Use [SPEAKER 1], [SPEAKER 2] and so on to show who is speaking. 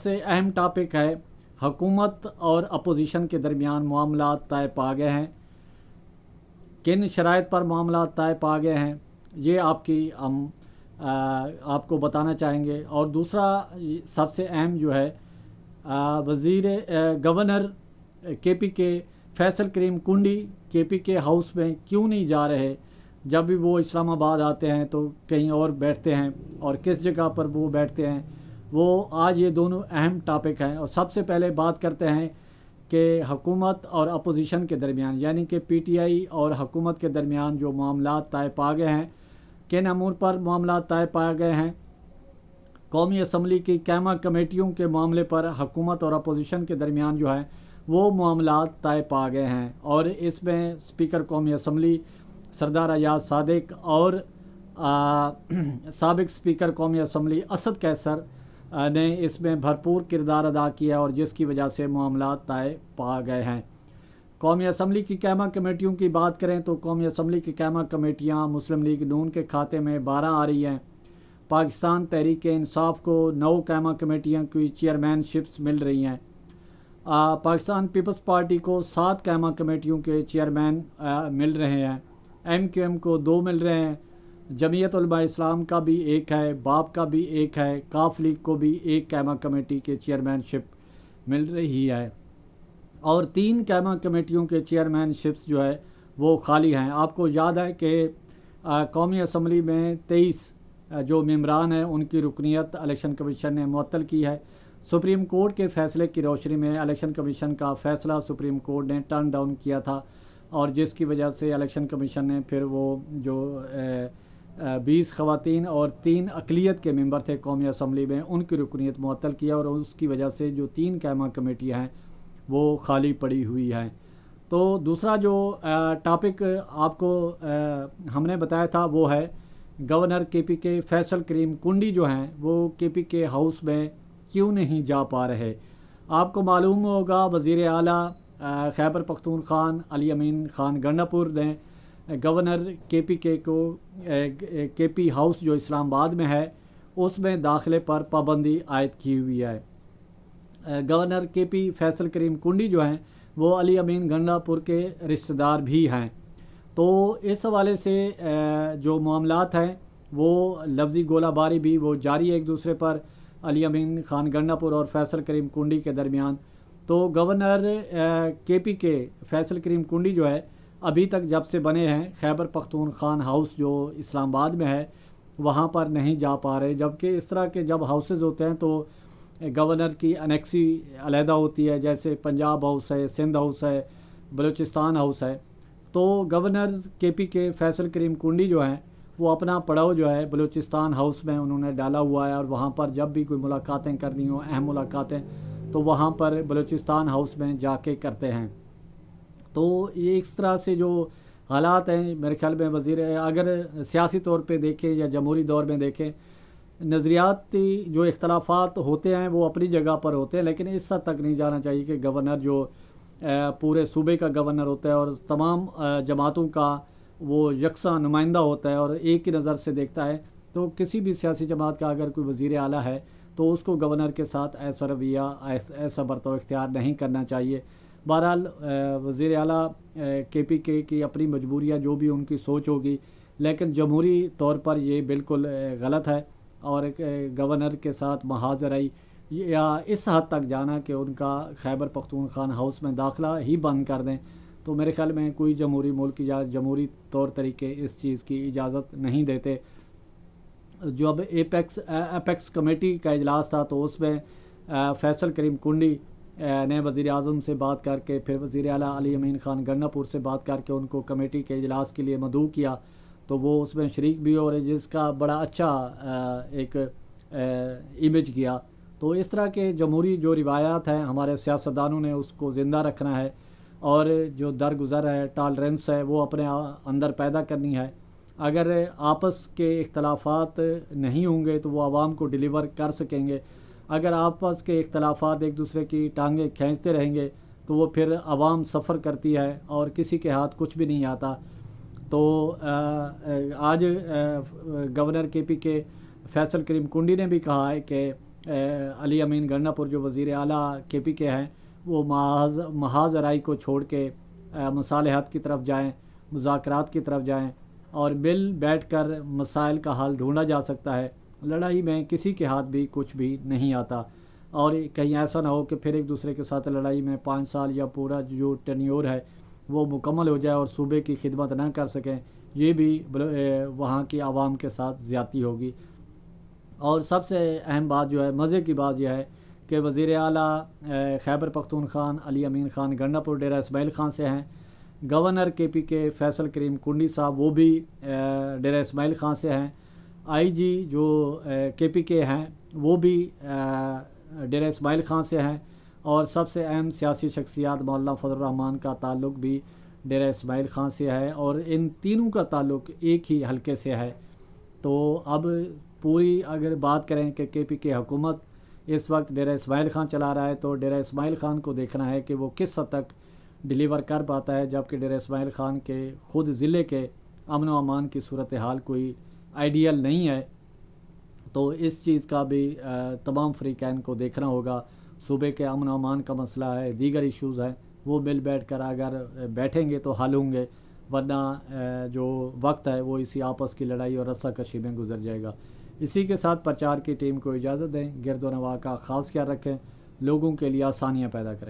[SPEAKER 1] से अहम टॉपिक है हुकूमत और अपोजिशन के दरमियान मामलात तय पा गए हैं। किन शराइत पर मामलात तय पा गए हैं ये हम आपको बताना चाहेंगे। और दूसरा सबसे अहम जो है गवर्नर केपी के फैसल करीम कुंडी केपी के हाउस में क्यों नहीं जा रहे। जब भी वो इस्लामाबाद आते हैं तो कहीं और बैठते हैं और किस जगह पर वो बैठते हैं, वो आज ये दोनों अहम टॉपिक हैं। और सबसे पहले बात करते हैं कि हुकूमत और अपोजिशन के दरमियान यानी कि पीटीआई और हुकूमत के दरमियान जो मामलात तय पा गए हैं, किन अमूर पर मामलात तय पाए गए हैं। कौमी असम्बली की कैमा कमेटियों के मामले पर हुकूमत और अपोजिशन के दरमियान जो है वो मामलात तय पा गए हैं। और इसमें स्पीकर कौमी असम्बली सरदार अयाज सादिक और साबिक स्पीकर कौमी असम्बली असद कैसर ने इसमें भरपूर किरदार अदा किया और जिसकी वजह से मामलात तय पा गए हैं। कौमी असम्बली की कैमा कमेटियों की बात करें तो कौमी असम्बली की कैमा कमेटियां मुस्लिम लीग नून के खाते में 12 आ रही हैं। पाकिस्तान तहरीक इंसाफ को 9 कैमा कमेटियां की चेयरमैनशिप्स मिल रही हैं। पाकिस्तान पीपल्स पार्टी को 7 कैमा कमेटियों के चेयरमैन मिल रहे हैं। MQM को 2 मिल रहे हैं। जमीयत उलमा इस्लाम का भी 1 है, बाप का भी 1 है, काफ लीग को भी 1 कैमा कमेटी के चेयरमैनशिप मिल रही है। और 3 कैमा कमेटियों के चेयरमैनशिप्स जो है वो खाली हैं। आपको याद है कि कौमी असम्बली में 23 जो मेंबरान हैं उनकी रुकनीत इलेक्शन कमीशन ने मुअत्तल की है। सुप्रीम कोर्ट के फैसले की रोशनी में इलेक्शन कमीशन का फैसला सुप्रीम कोर्ट ने टर्न डाउन किया था और जिसकी वजह से इलेक्शन कमीशन ने फिर वो जो 20 ख़वातीन और 3 अक़लियत के मेंबर थे कौमी असम्बली में उनकी रुकनीत मुअत्तल किया और उसकी वजह से जो 3 कैमा कमेटियाँ हैं वो खाली पड़ी हुई हैं। तो दूसरा जो टॉपिक आपको हमने बताया था वो है गवर्नर केपी के फैसल करीम कुंडी जो हैं वो केपी के हाउस में क्यों नहीं जा पा रहे। आपको मालूम होगा वज़ीर आला खैबर पख्तूनख्वान अली अमीन खान गंडापुर ने गवर्नर केपी के को केपी हाउस जो इस्लामाबाद में है उसमें दाखिले पर पाबंदी आयद की हुई है। गवर्नर केपी फैसल करीम कुंडी जो हैं वो अली अमीन गंडापुर के रिश्तेदार भी हैं। तो इस हवाले से जो मामलात हैं वो लफ्ज़ी गोलाबारी भी वो जारी है एक दूसरे पर अली अमीन खान गंडापुर और फैसल करीम कुंडी के दरमियान। तो गवर्नर केपी के फैसल करीम कुंडी जो है अभी तक जब से बने हैं खैबर पख्तूनख्वान हाउस जो इस्लामाबाद में है वहाँ पर नहीं जा पा रहे। जबकि इस तरह के जब हाउसेज़ होते हैं तो गवर्नर की अनेक्सी अलहदा होती है, जैसे पंजाब हाउस है, सिंध हाउस है, बलूचिस्तान हाउस है। तो गवर्नर केपी के फैसल करीम कुंडी जो हैं वो अपना पड़ाव जो है बलूचिस्तान हाउस में उन्होंने डाला हुआ है और वहाँ पर जब भी कोई मुलाकातें करनी हो अहम मुलाकातें तो वहाँ पर बलूचिस्तान हाउस में जाके करते हैं। तो ये इस तरह से जो हालात हैं मेरे ख्याल में वज़ीर अगर सियासी तौर पे देखें या जमहूरी दौर में देखें नज़रियाती जो इख्तलाफात होते हैं वो अपनी जगह पर होते हैं, लेकिन इस हद तक नहीं जाना चाहिए कि गवर्नर जो पूरे सूबे का गवर्नर होता है और तमाम जमातों का वो यकसा नुमाइंदा होता है और एक ही नज़र से देखता है। तो किसी भी सियासी जमात का अगर कोई वज़ीर आला है तो उसको गवर्नर के साथ ऐसा रवैया ऐसा बर्ताव इख्तियार नहीं करना चाहिए। बहरहाल वज़ीर आला केपी के की अपनी मजबूरियाँ जो भी उनकी सोच होगी, लेकिन जमहूरी तौर पर ये बिल्कुल गलत है और गवर्नर के साथ महाजराई या इस हद तक जाना कि उनका खैबर पख्तूनख्वान हाउस में दाखिला ही बंद कर दें तो मेरे ख्याल में कोई जमहूरी मुल्क या जमहूरी तौर तरीके इस चीज़ की इजाज़त नहीं देते। जो अब एपेक्स कमेटी का इजलास था तो उसमें फैसल करीम कुंडी ने वज़ीर आज़म से बात करके फिर वज़ीर आला अली अमीन खान गंडापुर से बात करके उनको कमेटी के इजलास के लिए मदऊ किया तो वो उसमें शरीक भी और जिसका बड़ा अच्छा एक इमेज किया। तो इस तरह के जमहूरी जो रिवायात हैं हमारे सियासतदानों ने उसको ज़िंदा रखना है और जो दरगुज़र है टॉलरेंस है वो अपने अंदर पैदा करनी है। अगर आपस के इख्तलाफात नहीं होंगे तो वो आवाम को डिलीवर कर सकेंगे। अगर आपस के इख्तलाफात एक दूसरे की टांगें खींचते रहेंगे तो वो फिर आवाम सफ़र करती है और किसी के हाथ कुछ भी नहीं आता। तो आज गवर्नर केपी के फैसल करीम कुंडी ने भी कहा है कि علی امین گنڈاپور جو وزیر اعلیٰ کے پی کے ہیں وہ محاذ آرائی کو چھوڑ کے مصالحت کی طرف جائیں، مذاکرات کی طرف جائیں اور مل بیٹھ کر مسائل کا حل ڈھونڈا جا سکتا ہے۔ لڑائی میں کسی کے ہاتھ بھی کچھ بھی نہیں آتا، اور کہیں ایسا نہ ہو کہ پھر ایک دوسرے کے ساتھ لڑائی میں 5 سال یا پورا جو ٹینیور ہے وہ مکمل ہو جائے اور صوبے کی خدمت نہ کر سکیں، یہ بھی وہاں کی عوام کے ساتھ زیادتی ہوگی۔ اور سب سے اہم بات جو ہے، مزے کی بات یہ ہے کہ وزیر اعلیٰ خیبر پختونخوا علی امین خان گنڈاپور ڈیرہ اسماعیل خان سے ہیں، گورنر کے پی کے فیصل کریم کنڈی صاحب وہ بھی ڈیرہ اسماعیل خان سے ہیں، آئی جی جو کے پی کے ہیں وہ بھی ڈیرہ اسماعیل خان سے ہیں، اور سب سے اہم سیاسی شخصیات مولانا فضل الرحمان کا تعلق بھی ڈیرہ اسماعیل خان سے ہے، اور ان تینوں کا تعلق ایک ہی حلقے سے ہے۔ تو اب پوری اگر بات کریں کہ کے پی کے حکومت اس وقت ڈیرہ اسماعیل خان چلا رہا ہے، تو ڈیرہ اسماعیل خان کو دیکھنا ہے کہ وہ کس حد تک ڈیلیور کر پاتا ہے، جبکہ ڈیرہ اسماعیل خان کے خود ضلع کے امن و امان کی صورتحال کوئی آئیڈیل نہیں ہے۔ تو اس چیز کا بھی تمام فریقین کو دیکھنا ہوگا۔ صوبے کے امن و امان کا مسئلہ ہے، دیگر ایشوز ہیں، وہ مل بیٹھ کر اگر بیٹھیں گے تو حل ہوں گے، ورنہ جو وقت ہے وہ اسی آپس کی لڑائی اور رسہ کشی میں گزر جائے گا۔ اسی کے ساتھ پرچار کی ٹیم کو اجازت دیں، گرد و نواح کا خاص خیال رکھیں، لوگوں کے لیے آسانیاں پیدا کریں۔